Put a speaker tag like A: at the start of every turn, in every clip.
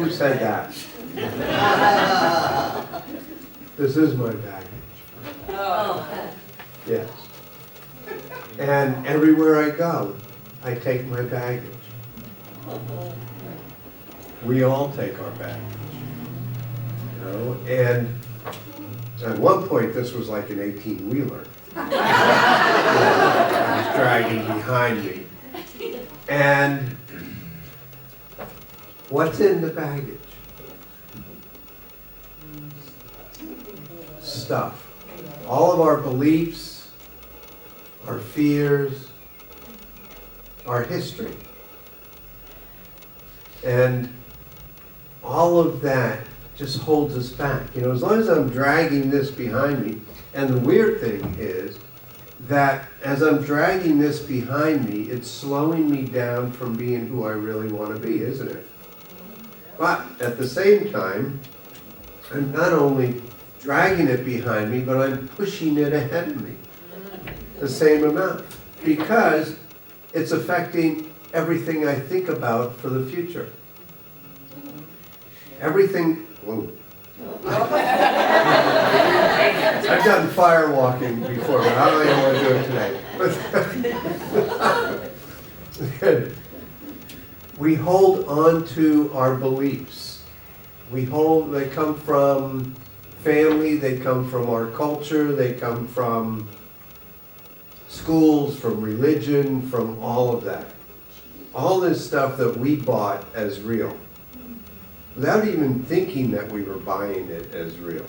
A: Who said that? This is my baggage.
B: Oh.
A: Yes. And everywhere I go, I take my baggage. We all take our baggage. You know, and at one point this was like an 18-wheeler. I was dragging behind me. And what's in the baggage? Stuff. All of our beliefs, our fears, our history. And all of that just holds us back. You know, as long as I'm dragging this behind me, and the weird thing is that as I'm dragging this behind me, it's slowing me down from being who I really want to be, isn't it? But at the same time, I'm not only dragging it behind me, but I'm pushing it ahead of me the same amount, because it's affecting everything I think about for the future. Everything, whoa. I've done fire walking before, but I don't think I want to do it today. We hold on to our beliefs. They come from family, they come from our culture, they come from schools, from religion, from all of that. All this stuff that we bought as real, without even thinking that we were buying it as real.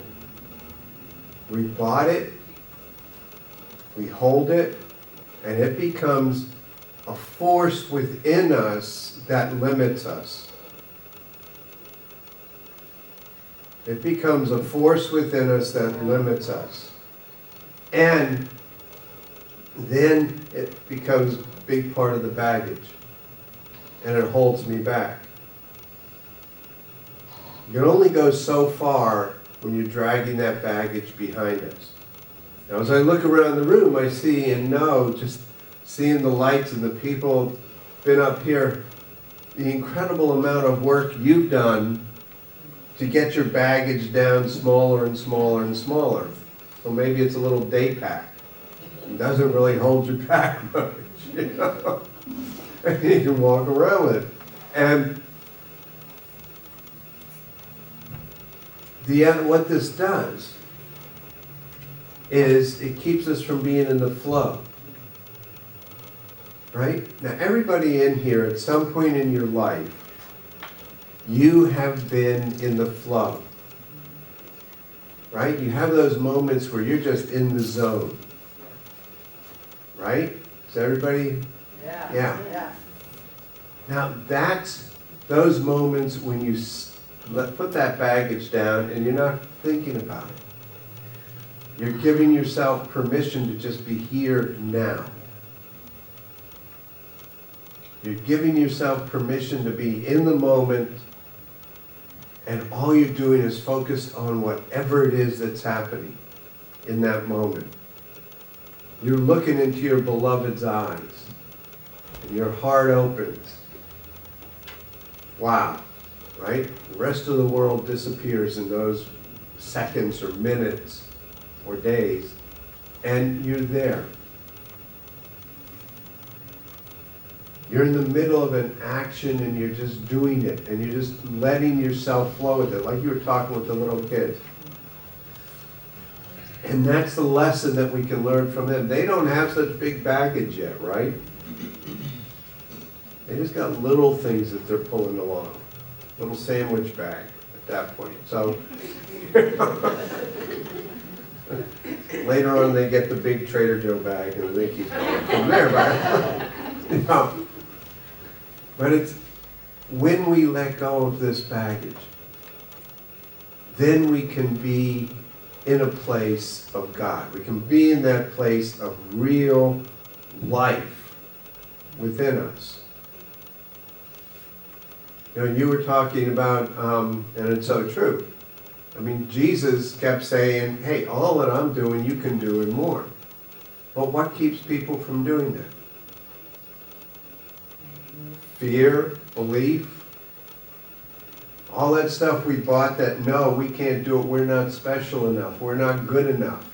A: We bought it, we hold it, and it becomes a force within us that limits us. It becomes a force within us that limits us. And then it becomes a big part of the baggage. And it holds me back. You can only go so far when you're dragging that baggage behind us. Now, as I look around the room, I see and know, just seeing the lights and the people been up here, the incredible amount of work you've done to get your baggage down smaller and smaller and smaller. So maybe it's a little day pack. It doesn't really hold you back much, you know? And you can walk around with it. And what this does is it keeps us from being in the flow. Right? Now, everybody in here, at some point in your life, you have been in the flow. Right? You have those moments where you're just in the zone. Right? Is everybody? Yeah. Now, that's those moments when you put that baggage down and you're not thinking about it. You're giving yourself permission to just be here now. You're giving yourself permission to be in the moment, and all you're doing is focused on whatever it is that's happening in that moment. You're looking into your beloved's eyes, and your heart opens. Wow, right? The rest of the world disappears in those seconds or minutes or days, and you're there. You're in the middle of an action and you're just doing it, and you're just letting yourself flow with it, like you were talking with the little kids. And that's the lesson that we can learn from them. They don't have such big baggage yet, right? They just got little things that they're pulling along. Little sandwich bag at that point. So later on they get the big Trader Joe bag and they keep going from there. But it's when we let go of this baggage, then we can be in a place of God. We can be in that place of real life within us. You know, you were talking about, and it's so true. I mean, Jesus kept saying, hey, all that I'm doing, you can do and more. But what keeps people from doing that? Fear, belief, All that stuff we bought that, no, we can't do it, we're not special enough, we're not good enough.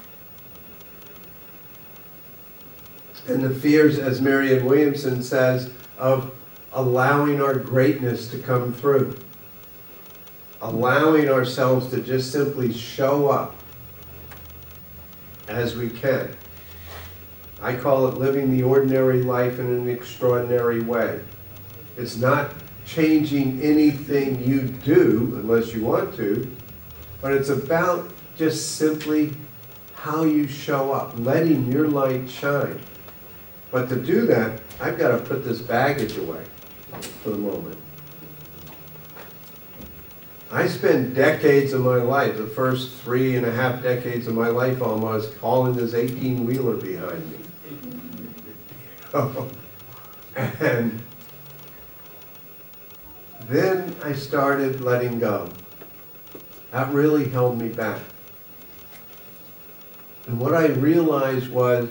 A: And the fears, as Marianne Williamson says, of allowing our greatness to come through. Allowing ourselves to just simply show up as we can. I call it living the ordinary life in an extraordinary way. It's not changing anything you do, unless you want to, but it's about just simply how you show up, letting your light shine. But to do that, I've got to put this baggage away for the moment. I spent decades of my life, the first 3.5 decades of my life almost, hauling this 18-wheeler behind me. And then I started letting go. That really held me back. And what I realized was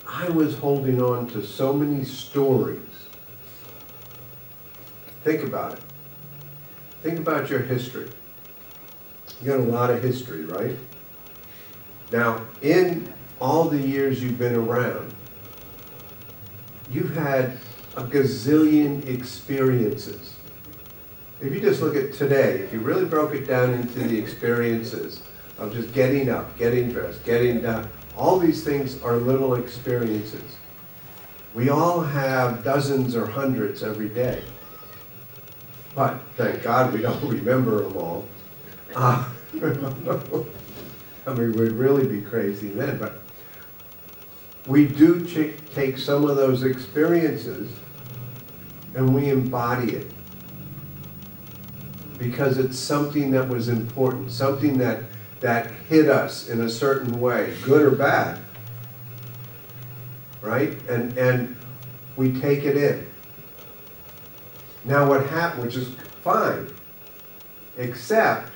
A: I was holding on to so many stories. Think about it. Think about your history. You got a lot of history, right? Now, in all the years you've been around, you've had a gazillion experiences. If you just look at today, if you really broke it down into the experiences of just getting up, getting dressed, getting down, all these things are little experiences. We all have dozens or hundreds every day. But thank God we don't remember them all. I mean, we'd really be crazy then. But we do take some of those experiences and we embody it. Because it's something that was important, something that hit us in a certain way, good or bad. Right? And we take it in. Now what happened, which is fine, except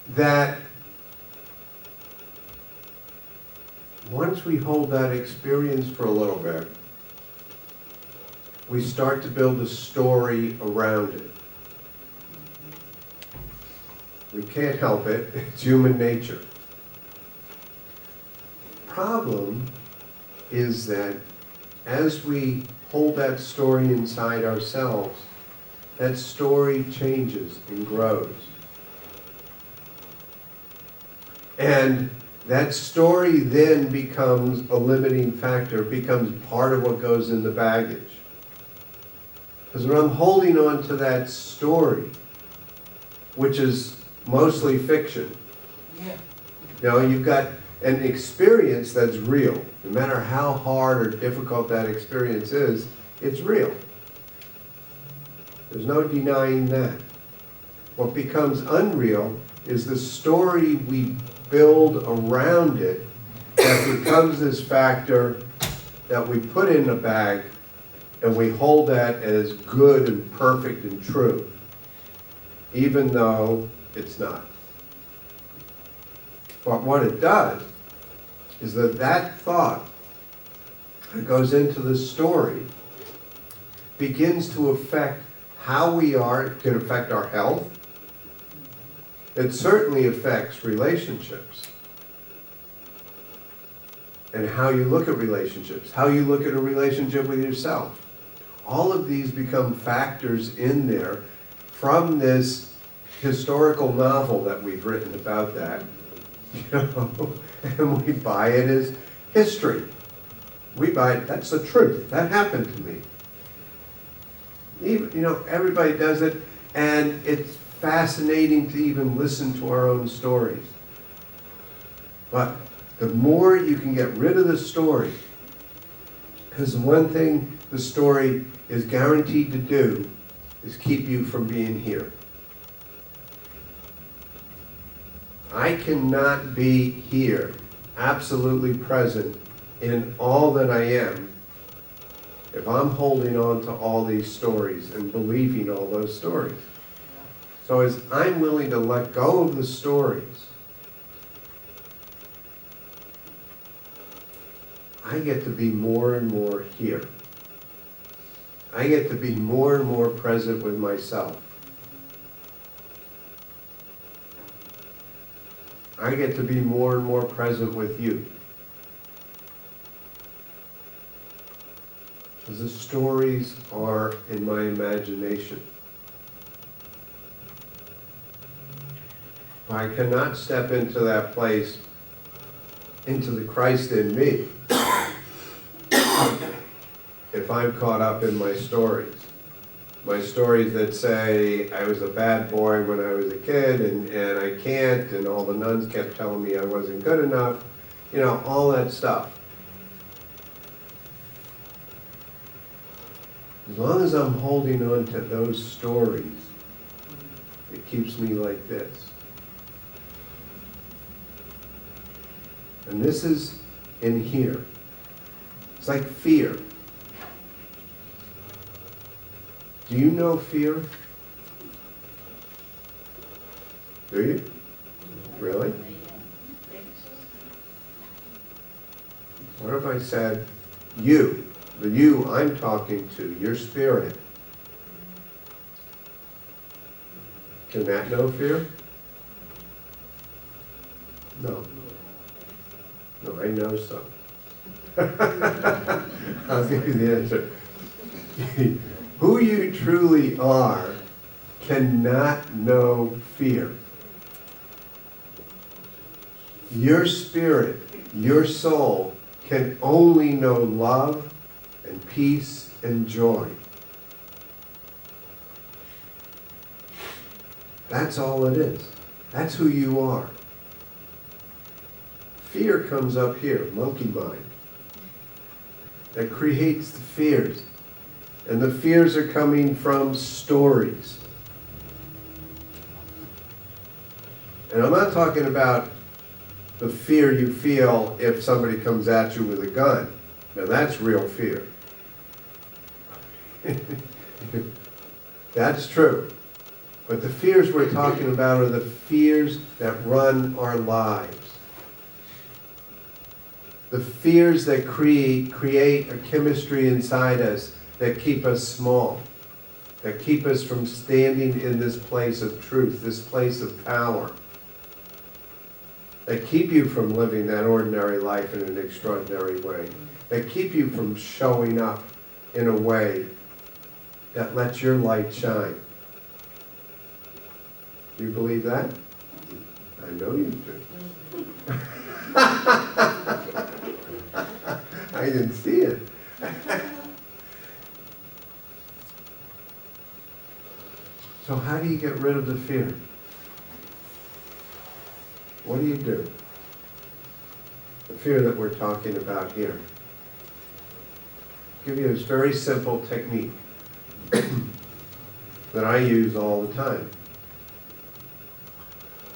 A: that once we hold that experience for a little bit, we start to build a story around it. We can't help it, it's human nature. Problem is that as we hold that story inside ourselves, that story changes and grows. And that story then becomes a limiting factor, becomes part of what goes in the baggage. Because when I'm holding on to that story, which is mostly fiction, you know, you've got an experience that's real. No matter how hard or difficult that experience is, it's real. There's no denying that. What becomes unreal is the story we build around it that becomes this factor that we put in a bag and we hold that as good and perfect and true, even though it's not. But what it does is that thought that goes into the story begins to affect how we are. It can affect our health. It certainly affects relationships. And how you look at relationships, how you look at a relationship with yourself. All of these become factors in there from this historical novel that we've written about that. You know, and we buy it as history. We buy it, that's the truth. That happened to me. Even, you know, everybody does it, and it's fascinating to even listen to our own stories. But the more you can get rid of the story, because one thing the story is guaranteed to do is keep you from being here. I cannot be here, absolutely present in all that I am, if I'm holding on to all these stories and believing all those stories. So as I'm willing to let go of the stories, I get to be more and more here. I get to be more and more present with myself. I get to be more and more present with you. Because the stories are in my imagination. I cannot step into that place, into the Christ in me, if I'm caught up in my stories. My stories that say I was a bad boy when I was a kid and I can't, and all the nuns kept telling me I wasn't good enough, you know, all that stuff. As long as I'm holding on to those stories, it keeps me like this. And this is in here. It's like fear. Do you know fear? Do you? Really? What if I said, you, the you I'm talking to, your spirit, can that know fear? No. No, I know so. I'll give you the answer. Who you truly are cannot know fear. Your spirit, your soul, can only know love and peace and joy. That's all it is. That's who you are. Fear comes up here, monkey mind, that creates the fears. And the fears are coming from stories. And I'm not talking about the fear you feel if somebody comes at you with a gun. Now that's real fear. That's true. But the fears we're talking about are the fears that run our lives. The fears that create a chemistry inside us that keep us small, that keep us from standing in this place of truth, this place of power, that keep you from living that ordinary life in an extraordinary way, that keep you from showing up in a way that lets your light shine. Do you believe that? I know you do. I didn't see it. So how do you get rid of the fear? What do you do? The fear that we're talking about here. I'll give you this very simple technique that I use all the time.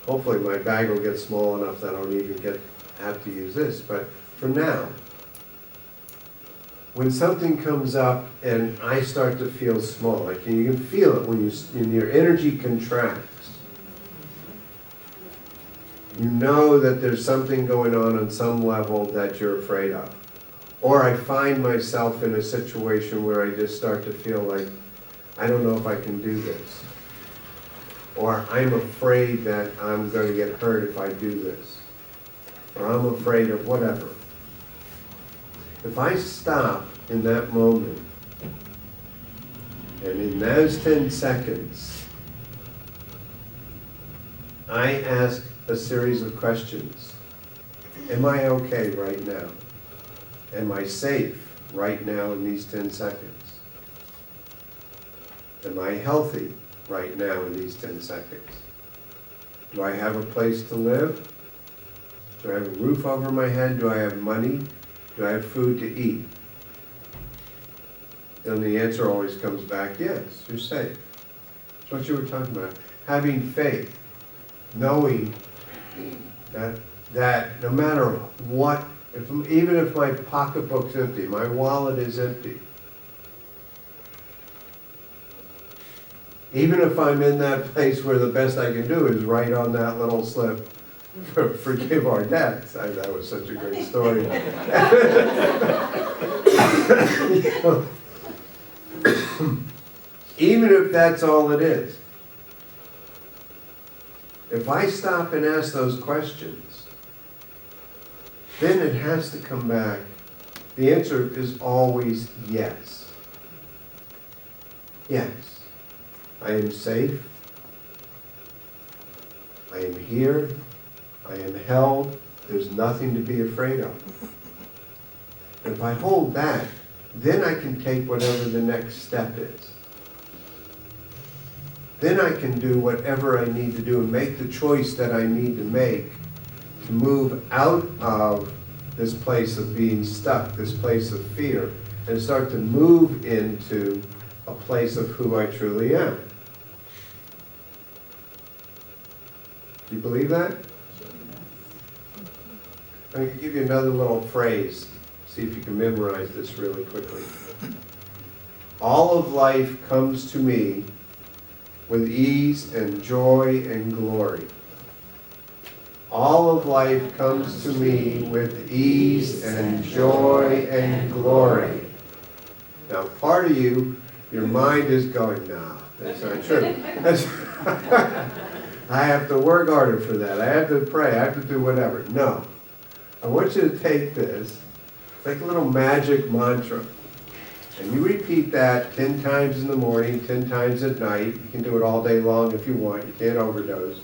A: Hopefully my bag will get small enough that I don't even have to use this, but for now, when something comes up and I start to feel small, like you can feel it when your energy contracts. You know that there's something going on some level that you're afraid of. Or I find myself in a situation where I just start to feel like, I don't know if I can do this. Or I'm afraid that I'm going to get hurt if I do this. Or I'm afraid of whatever. If I stop in that moment, and in those 10 seconds, I ask a series of questions. Am I okay right now? Am I safe right now in these 10 seconds? Am I healthy right now in these 10 seconds? Do I have a place to live? Do I have a roof over my head? Do I have money? Do I have food to eat? And the answer always comes back, yes, you're safe. That's what you were talking about. Having faith, knowing that no matter what, even if my pocketbook's empty, my wallet is empty, even if I'm in that place where the best I can do is write on that little slip, forgive our debts. That was such a great story. Even if that's all it is, If I stop and ask those questions, then it has to come back. The answer is always yes. Yes. I am safe. I am here. I am held. There's nothing to be afraid of. If I hold that, then I can take whatever the next step is. Then I can do whatever I need to do and make the choice that I need to make to move out of this place of being stuck, this place of fear, and start to move into a place of who I truly am. Do you believe that? I'm going to give you another little phrase. See if you can memorize this really quickly. All of life comes to me with ease and joy and glory. All of life comes to me with ease and joy and glory. Now, part of you, your mind is going, no, that's not true. I have to work harder for that. I have to pray. I have to do whatever. No. I want you to take this. It's like a little magic mantra. And you repeat that 10 times in the morning, 10 times at night. You can do it all day long if you want. You can't overdose.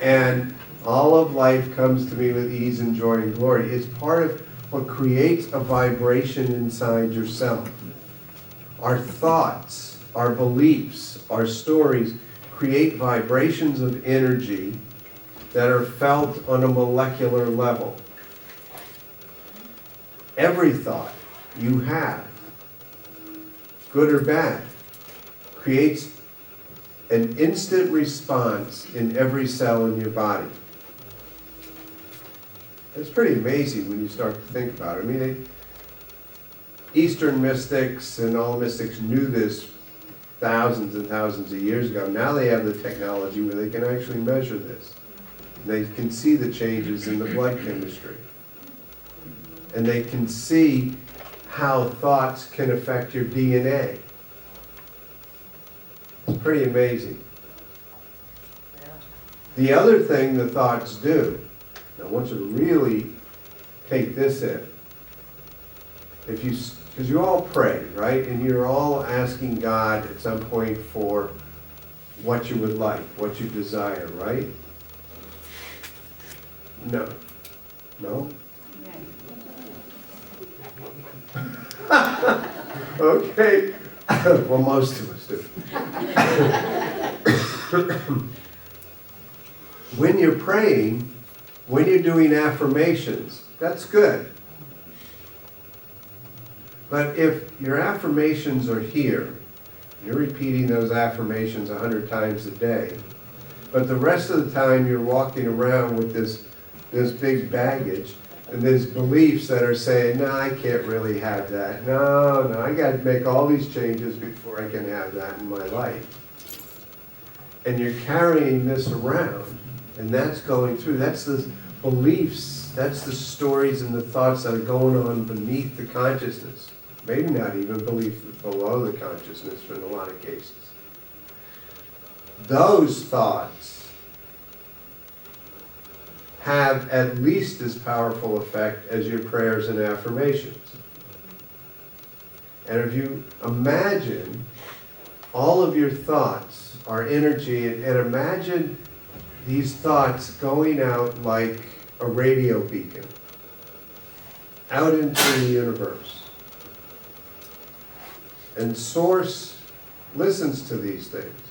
A: And all of life comes to me with ease and joy and glory. It's part of what creates a vibration inside yourself. Our thoughts, our beliefs, our stories create vibrations of energy that are felt on a molecular level. Every thought you have, good or bad, creates an instant response in every cell in your body. It's pretty amazing when you start to think about it. I mean, Eastern mystics and all mystics knew this thousands and thousands of years ago. Now they have the technology where they can actually measure this. And they can see the changes in the blood chemistry. And they can see how thoughts can affect your DNA. It's pretty amazing. The other thing the thoughts do, I want you to really take this in. Because you all pray, right? And you're all asking God at some point for what you would like, what you desire, right? No. No? Okay. Well, most of us do. When you're praying, when you're doing affirmations, that's good. But if your affirmations are here, you're repeating those affirmations 100 times a day, but the rest of the time you're walking around with this big baggage, and there's beliefs that are saying, no, I can't really have that. No, I got to make all these changes before I can have that in my life. And you're carrying this around, and that's going through. That's the beliefs, that's the stories and the thoughts that are going on beneath the consciousness. Maybe not even beliefs below the consciousness in a lot of cases. Those thoughts have at least as powerful effect as your prayers and affirmations. And if you imagine all of your thoughts are energy, and imagine these thoughts going out like a radio beacon out into the universe. And Source listens to these things.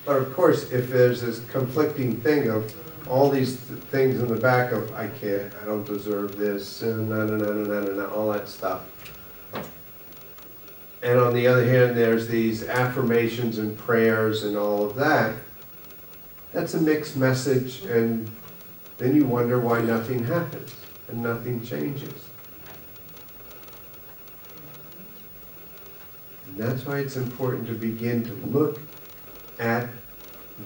A: But of course, if there's this conflicting thing of all these things in the back of, I can't, I don't deserve this, and all that stuff. And on the other hand, there's these affirmations and prayers and all of that. That's a mixed message, and then you wonder why nothing happens and nothing changes. And that's why it's important to begin to look at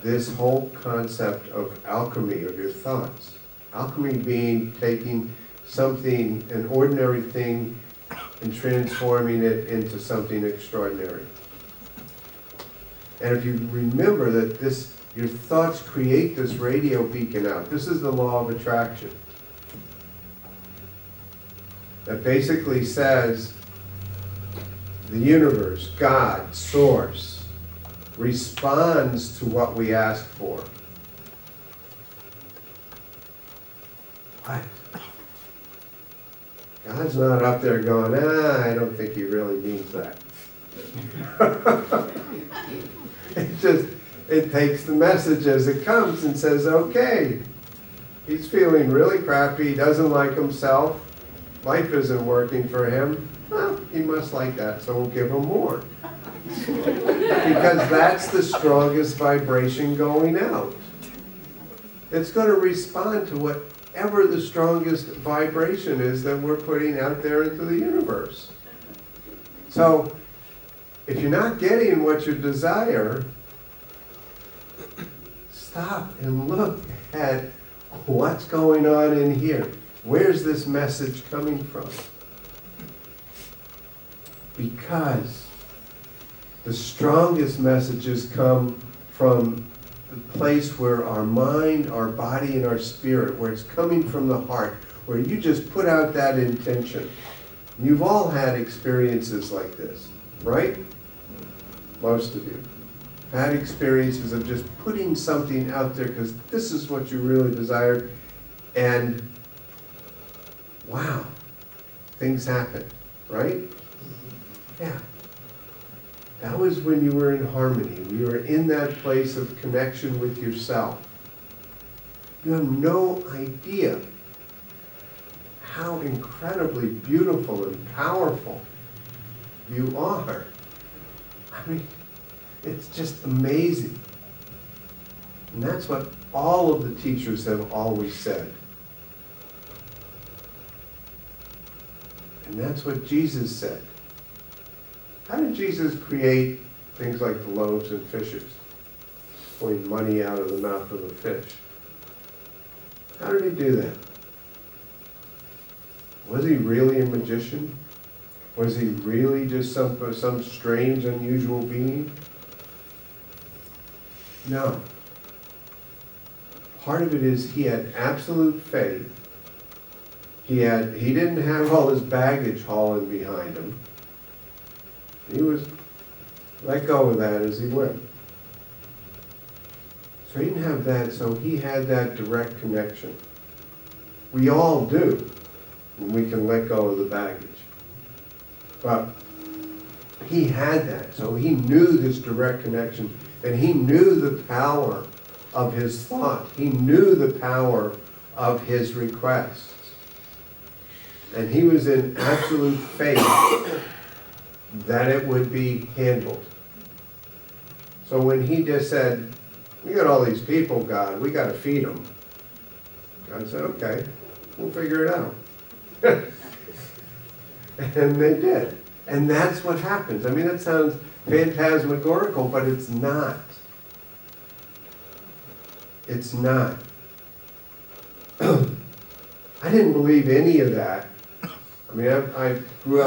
A: this whole concept of alchemy of your thoughts. Alchemy being taking something, an ordinary thing, and transforming it into something extraordinary. And if you remember that Your thoughts create this radio beacon out. This is the law of attraction. That basically says the universe, God, source, responds to what we ask for. What? God's not up there going, I don't think he really means that. It takes the message as it comes and says, okay, he's feeling really crappy, he doesn't like himself, life isn't working for him. Well, he must like that, so we'll give him more. Because that's the strongest vibration going out. It's going to respond to whatever the strongest vibration is that we're putting out there into the universe. So, if you're not getting what you desire, stop and look at what's going on in here. Where's this message coming from? Because the strongest messages come from the place where our mind, our body, and our spirit, where it's coming from the heart, where you just put out that intention. You've all had experiences like this, right? Most of you had experiences of just putting something out there because this is what you really desired, and wow, things happen, right? Yeah. That was when you were in harmony. You were in that place of connection with yourself. You have no idea how incredibly beautiful and powerful you are. I mean, it's just amazing. And that's what all of the teachers have always said. And that's what Jesus said. How did Jesus create things like the loaves and fishes? Pulling money out of the mouth of a fish. How did he do that? Was he really a magician? Was he really just some strange, unusual being? No. Part of it is he had absolute faith. He didn't have all his baggage hauling behind him. He was let go of that as he went. So he didn't have that, so he had that direct connection. We all do when we can let go of the baggage. But he had that, so he knew this direct connection, and he knew the power of his thought. He knew the power of his requests. And he was in absolute faith that it would be handled. So when he just said, we got all these people, God, we got to feed them. God said, okay, we'll figure it out. And they did. And that's what happens. I mean, that sounds phantasmagorical, but it's not. It's not. I didn't believe any of that. I mean, I grew up